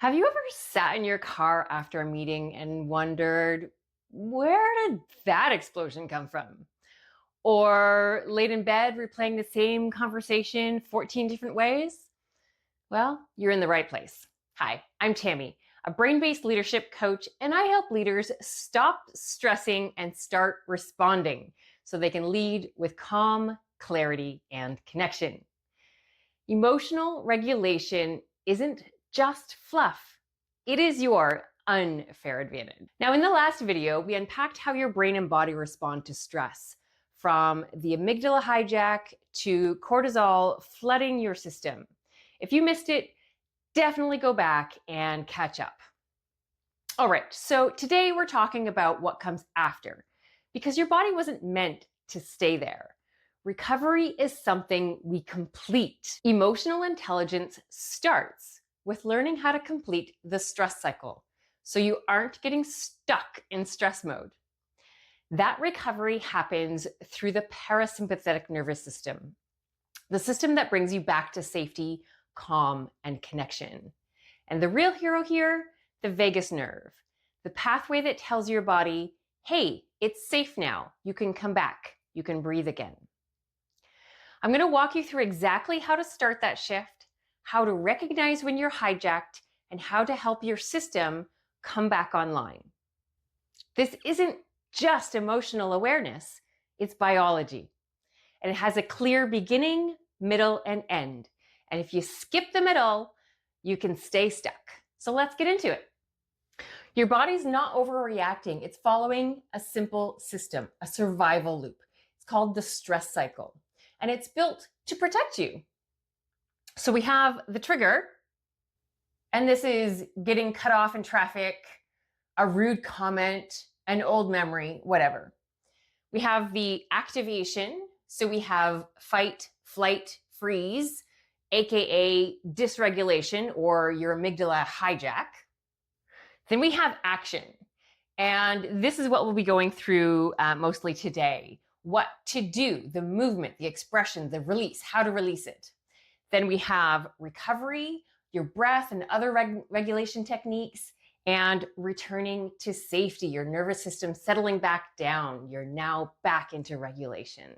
Have you ever sat in your car after a meeting and wondered, where did that explosion come from? Or laid in bed replaying the same conversation 14 different ways? Well, you're in the right place. Hi, I'm Tammy, a brain based leadership coach, and I help leaders stop stressing and start responding so they can lead with calm, clarity, and connection. Emotional regulation isn't just fluff. It is your unfair advantage. Now, in the last video, we unpacked how your brain and body respond to stress, from the amygdala hijack to cortisol flooding your system. If you missed it, definitely go back and catch up. All right, so today we're talking about what comes after, because your body wasn't meant to stay there. Recovery is something we complete. Emotional intelligence starts with learning how to complete the stress cycle so you aren't getting stuck in stress mode. That recovery happens through the parasympathetic nervous system, the system that brings you back to safety, calm, and connection. And the real hero here, the vagus nerve, the pathway that tells your body, hey, it's safe now. You can come back. You can breathe again. I'm going to walk you through exactly how to start that shift, how to recognize when you're hijacked, and how to help your system come back online. This isn't just emotional awareness, it's biology. And it has a clear beginning, middle, and end. And if you skip the middle, you can stay stuck. So let's get into it. Your body's not overreacting. It's following a simple system, a survival loop. It's called the stress cycle. And it's built to protect you. So we have the trigger, and this is getting cut off in traffic, a rude comment, an old memory, whatever. We have the activation, so we have fight, flight, freeze, aka dysregulation or your amygdala hijack. Then we have action, and this is what we'll be going through mostly today. What to do, the movement, the expression, the release, how to release it. Then we have recovery, your breath and other regulation techniques, and returning to safety, your nervous system settling back down. You're now back into regulation.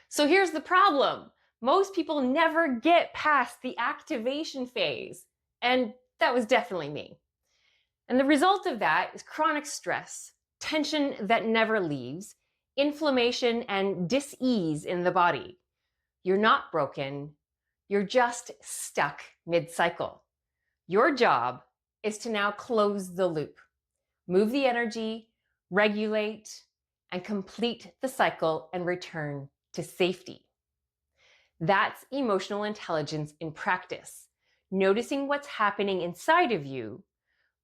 So here's the problem. Most people never get past the activation phase, and that was definitely me. And the result of that is chronic stress, tension that never leaves, inflammation and dis-ease in the body. You're not broken. You're just stuck mid-cycle. Your job is to now close the loop, move the energy, regulate, and complete the cycle and return to safety. That's emotional intelligence in practice, noticing what's happening inside of you,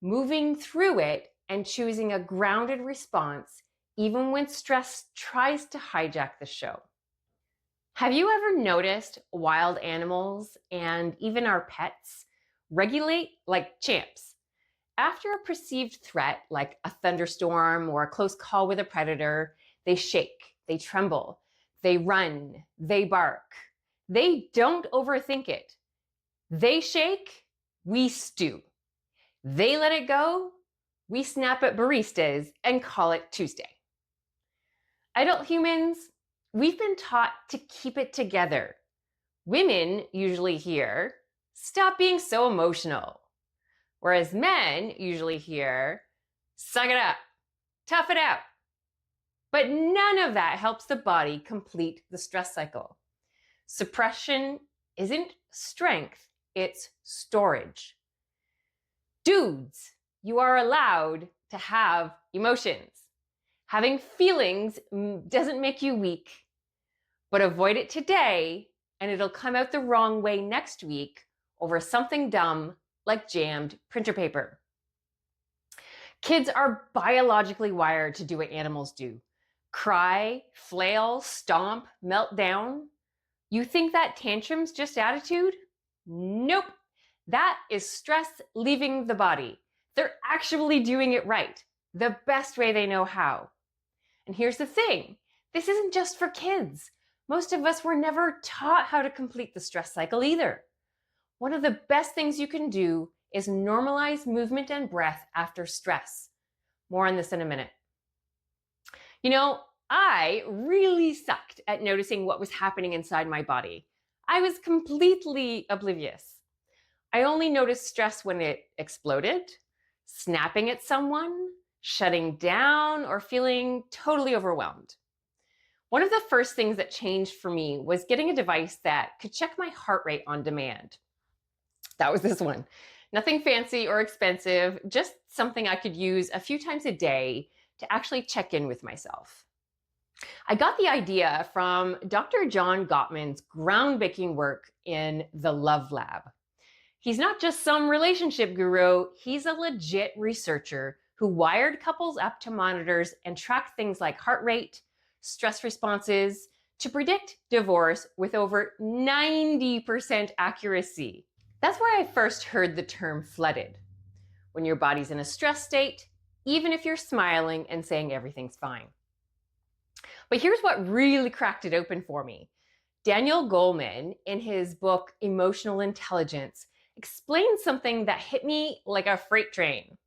moving through it, and choosing a grounded response even when stress tries to hijack the show. Have you ever noticed wild animals and even our pets regulate like champs? After a perceived threat like a thunderstorm or a close call with a predator, they shake, they tremble, they run, they bark. They don't overthink it. They shake, we stew. They let it go, we snap at baristas and call it Tuesday. Adult humans, we've been taught to keep it together. Women usually hear, stop being so emotional. Whereas men usually hear, suck it up, tough it out. But none of that helps the body complete the stress cycle. Suppression isn't strength, it's storage. Dudes, you are allowed to have emotions. Having feelings doesn't make you weak, but avoid it today and it'll come out the wrong way next week over something dumb like jammed printer paper. Kids are biologically wired to do what animals do. Cry, flail, stomp, melt down. You think that tantrum's just attitude? Nope. That is stress leaving the body. They're actually doing it right, the best way they know how. And here's the thing, this isn't just for kids. Most of us were never taught how to complete the stress cycle either. One of the best things you can do is normalize movement and breath after stress. More on this in a minute. You know, I really sucked at noticing what was happening inside my body. I was completely oblivious. I only noticed stress when it exploded, snapping at someone, shutting down, or feeling totally overwhelmed. One of the first things that changed for me was getting a device that could check my heart rate on demand. That was this one. Nothing fancy or expensive, just something I could use a few times a day to actually check in with myself. I got the idea from Dr. John Gottman's groundbreaking work in the Love Lab. He's not just some relationship guru, he's a legit researcher who wired couples up to monitors and track things like heart rate, stress responses to predict divorce with over 90% accuracy. That's where I first heard the term flooded. When your body's in a stress state, even if you're smiling and saying everything's fine. But here's what really cracked it open for me. Daniel Goleman, in his book Emotional Intelligence, explains something that hit me like a freight train.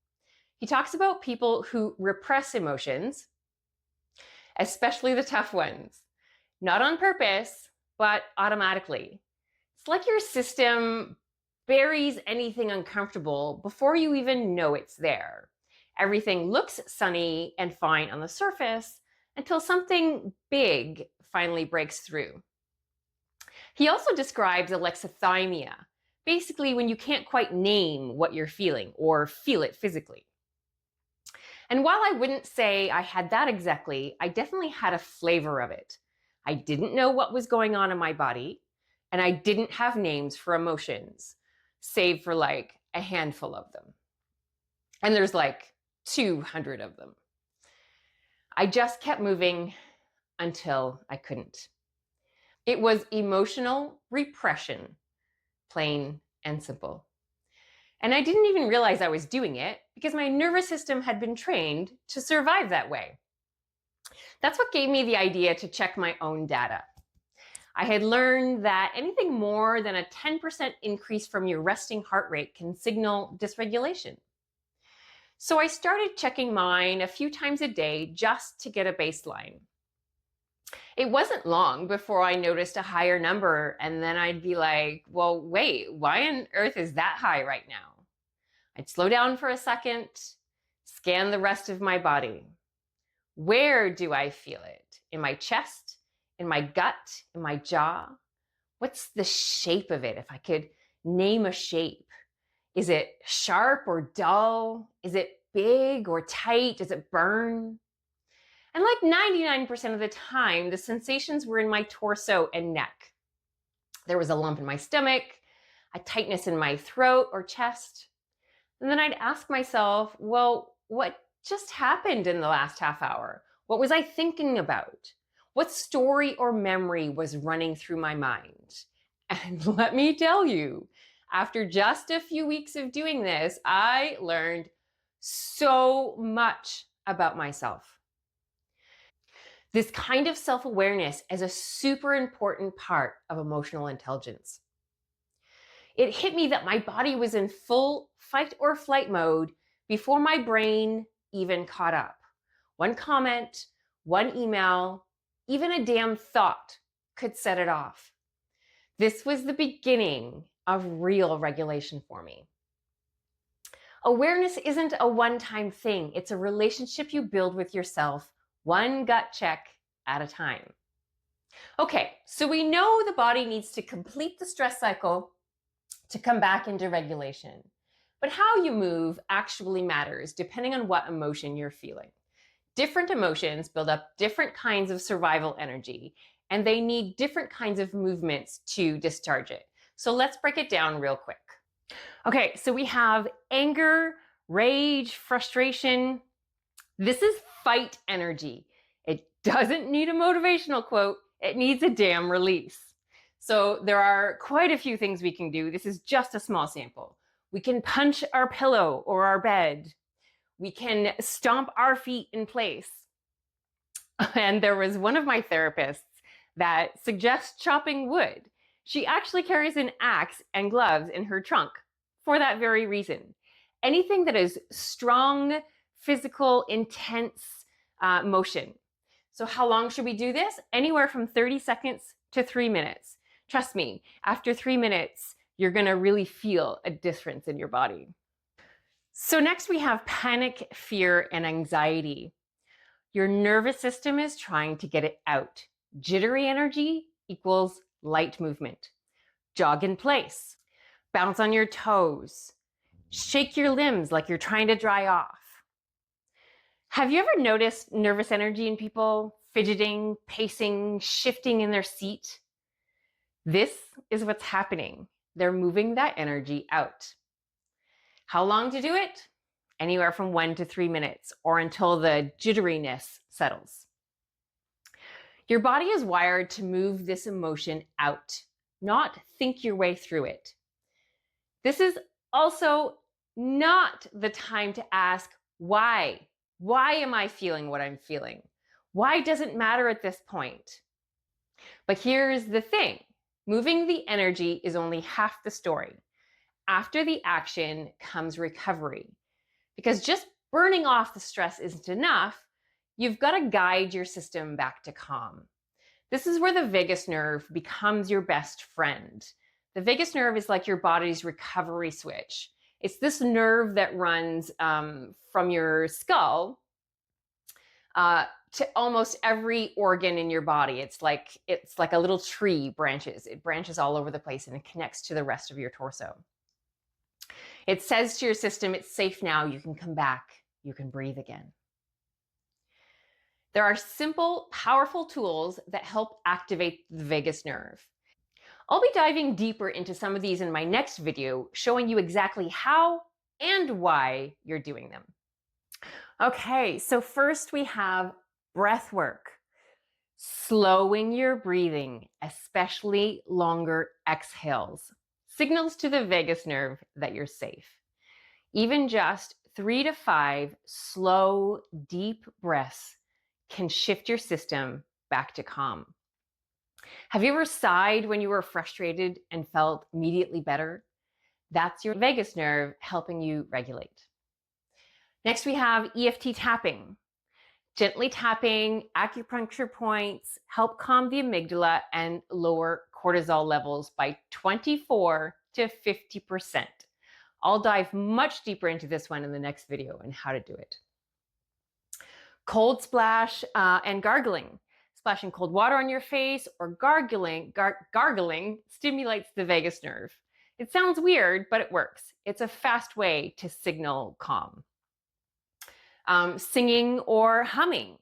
He talks about people who repress emotions, especially the tough ones, not on purpose, but automatically. It's like your system buries anything uncomfortable before you even know it's there. Everything looks sunny and fine on the surface until something big finally breaks through. He also describes alexithymia, basically when you can't quite name what you're feeling or feel it physically. And while I wouldn't say I had that exactly, I definitely had a flavor of it. I didn't know what was going on in my body, and I didn't have names for emotions, save for like a handful of them. And there's like 200 of them. I just kept moving until I couldn't. It was emotional repression, plain and simple. And I didn't even realize I was doing it because my nervous system had been trained to survive that way. That's what gave me the idea to check my own data. I had learned that anything more than a 10% increase from your resting heart rate can signal dysregulation. So I started checking mine a few times a day just to get a baseline. It wasn't long before I noticed a higher number, and then I'd be like, well, wait, why on earth is that high right now? I'd slow down for a second, scan the rest of my body. Where do I feel it? In my chest? In my gut? In my jaw? What's the shape of it? If I could name a shape. Is it sharp or dull? Is it big or tight? Does it burn? And like 99% of the time, the sensations were in my torso and neck. There was a lump in my stomach, a tightness in my throat or chest. And then I'd ask myself, well, what just happened in the last half hour? What was I thinking about? What story or memory was running through my mind? And let me tell you, after just a few weeks of doing this, I learned so much about myself. This kind of self-awareness is a super important part of emotional intelligence. It hit me that my body was in full fight or flight mode before my brain even caught up. One comment, one email, even a damn thought could set it off. This was the beginning of real regulation for me. Awareness isn't a one-time thing. It's a relationship you build with yourself, one gut check at a time. Okay, so we know the body needs to complete the stress cycle to come back into regulation. But how you move actually matters depending on what emotion you're feeling. Different emotions build up different kinds of survival energy, and they need different kinds of movements to discharge it. So let's break it down real quick. Okay, so we have anger, rage, frustration. This is fight energy. It doesn't need a motivational quote, it needs a damn release. So there are quite a few things we can do. This is just a small sample. We can punch our pillow or our bed. We can stomp our feet in place. And there was one of my therapists that suggests chopping wood. She actually carries an axe and gloves in her trunk for that very reason. Anything that is strong, physical, intense motion. So how long should we do this? Anywhere from 30 seconds to 3 minutes. Trust me, after 3 minutes, you're going to really feel a difference in your body. So next we have panic, fear, and anxiety. Your nervous system is trying to get it out. Jittery energy equals light movement. Jog in place. Bounce on your toes. Shake your limbs like you're trying to dry off. Have you ever noticed nervous energy in people? Fidgeting, pacing, shifting in their seat? This is what's happening. They're moving that energy out. How long to do it? Anywhere from 1 to 3 minutes, or until the jitteriness settles. Your body is wired to move this emotion out, not think your way through it. This is also not the time to ask why. Why am I feeling what I'm feeling? Why doesn't matter at this point? But here's the thing. Moving the energy is only half the story. After the action comes recovery. Because just burning off the stress isn't enough. You've got to guide your system back to calm. This is where the vagus nerve becomes your best friend. The vagus nerve is like your body's recovery switch. It's this nerve that runs from your skull to almost every organ in your body. It's like a little tree branches. It branches all over the place and it connects to the rest of your torso. It says to your system, it's safe now. You can come back. You can breathe again. There are simple, powerful tools that help activate the vagus nerve. I'll be diving deeper into some of these in my next video, showing you exactly how and why you're doing them. Okay, so first we have breath work. Slowing your breathing, especially longer exhales, signals to the vagus nerve that you're safe. Even just 3 to 5 slow, deep breaths can shift your system back to calm. Have you ever sighed when you were frustrated and felt immediately better? That's your vagus nerve helping you regulate. Next, we have EFT tapping. Gently tapping acupuncture points help calm the amygdala and lower cortisol levels by 24 to 50%. I'll dive much deeper into this one in the next video and how to do it. Cold splash and gargling. Splashing cold water on your face or gargling stimulates the vagus nerve. It sounds weird, but it works. It's a fast way to signal calm. Singing or humming,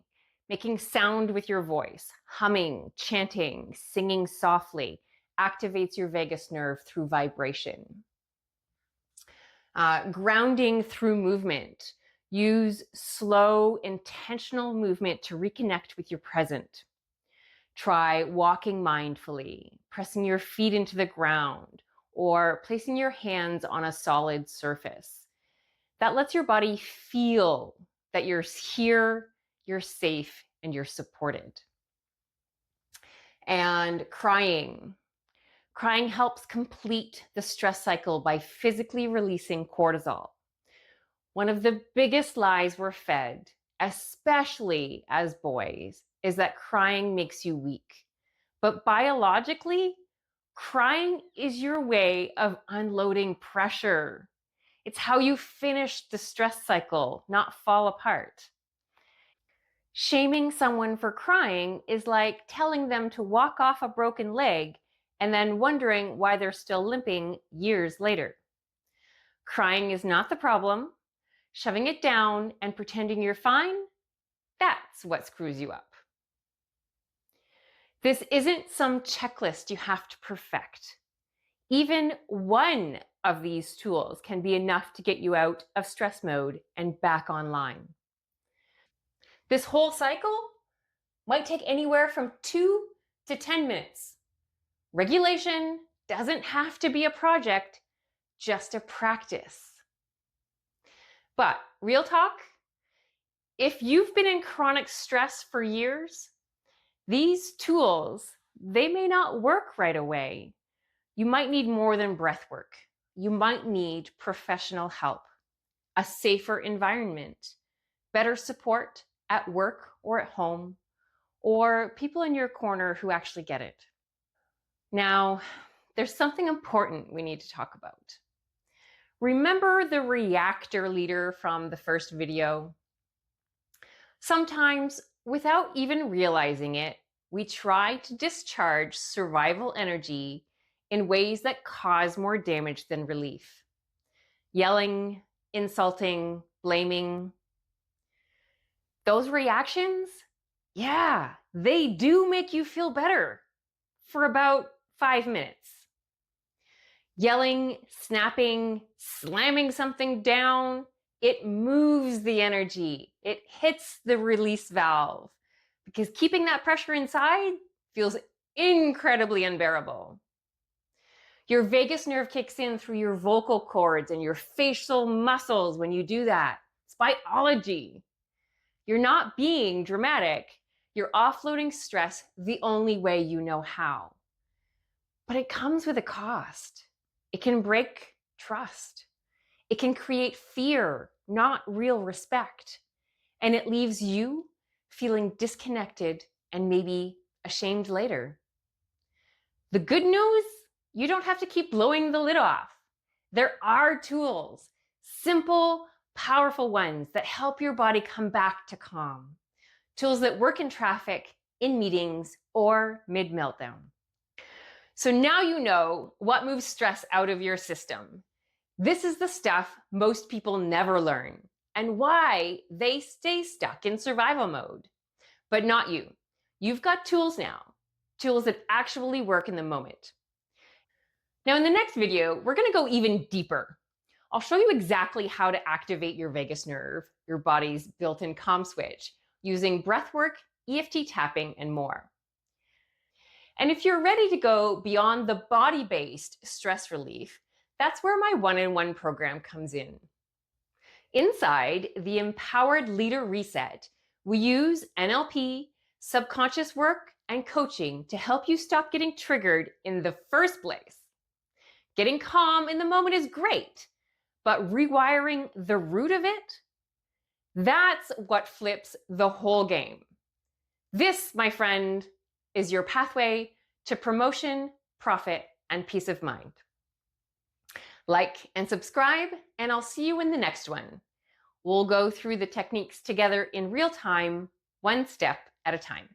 making sound with your voice. Humming, chanting, singing softly activates your vagus nerve through vibration. Grounding through movement. Use slow, intentional movement to reconnect with your present. Try walking mindfully, pressing your feet into the ground, or placing your hands on a solid surface. That lets your body feel that you're here, you're safe, and you're supported. And crying. Crying helps complete the stress cycle by physically releasing cortisol. One of the biggest lies we're fed, especially as boys, is that crying makes you weak. But biologically, crying is your way of unloading pressure. It's how you finish the stress cycle, not fall apart. Shaming someone for crying is like telling them to walk off a broken leg and then wondering why they're still limping years later. Crying is not the problem. Shoving it down and pretending you're fine, that's what screws you up. This isn't some checklist you have to perfect. Even one of these tools can be enough to get you out of stress mode and back online. This whole cycle might take anywhere from 2 to 10 minutes. Regulation doesn't have to be a project, just a practice. But real talk, if you've been in chronic stress for years, these tools, they may not work right away. You might need more than breath work. you might need professional help, a safer environment, better support at work or at home, or people in your corner who actually get it. Now, there's something important we need to talk about. Remember the reactor leader from the first video? Sometimes, without even realizing it, we try to discharge survival energy in ways that cause more damage than relief. Yelling, insulting, blaming. Those reactions, yeah, they do make you feel better for about 5 minutes. Yelling, snapping, slamming something down, it moves the energy. It hits the release valve because keeping that pressure inside feels incredibly unbearable. Your vagus nerve kicks in through your vocal cords and your facial muscles when you do that. It's biology. You're not being dramatic. You're offloading stress the only way you know how. But it comes with a cost. It can break trust. It can create fear, not real respect. And it leaves you feeling disconnected and maybe ashamed later. The good news, you don't have to keep blowing the lid off. There are tools, simple, powerful ones that help your body come back to calm. Tools that work in traffic, in meetings, or mid-meltdown. So now you know what moves stress out of your system. This is the stuff most people never learn and why they stay stuck in survival mode. But not you. You've got tools now, tools that actually work in the moment. Now in the next video, we're going to go even deeper. I'll show you exactly how to activate your vagus nerve, your body's built-in calm switch, using breathwork, EFT tapping, and more. And if you're ready to go beyond the body-based stress relief, that's where my one-on-one program comes in. Inside the Empowered Leader Reset, we use NLP, subconscious work, and coaching to help you stop getting triggered in the first place. Getting calm in the moment is great, but rewiring the root of it, that's what flips the whole game. This, my friend, is your pathway to promotion, profit, and peace of mind. Like and subscribe, and I'll see you in the next one. We'll go through the techniques together in real time, one step at a time.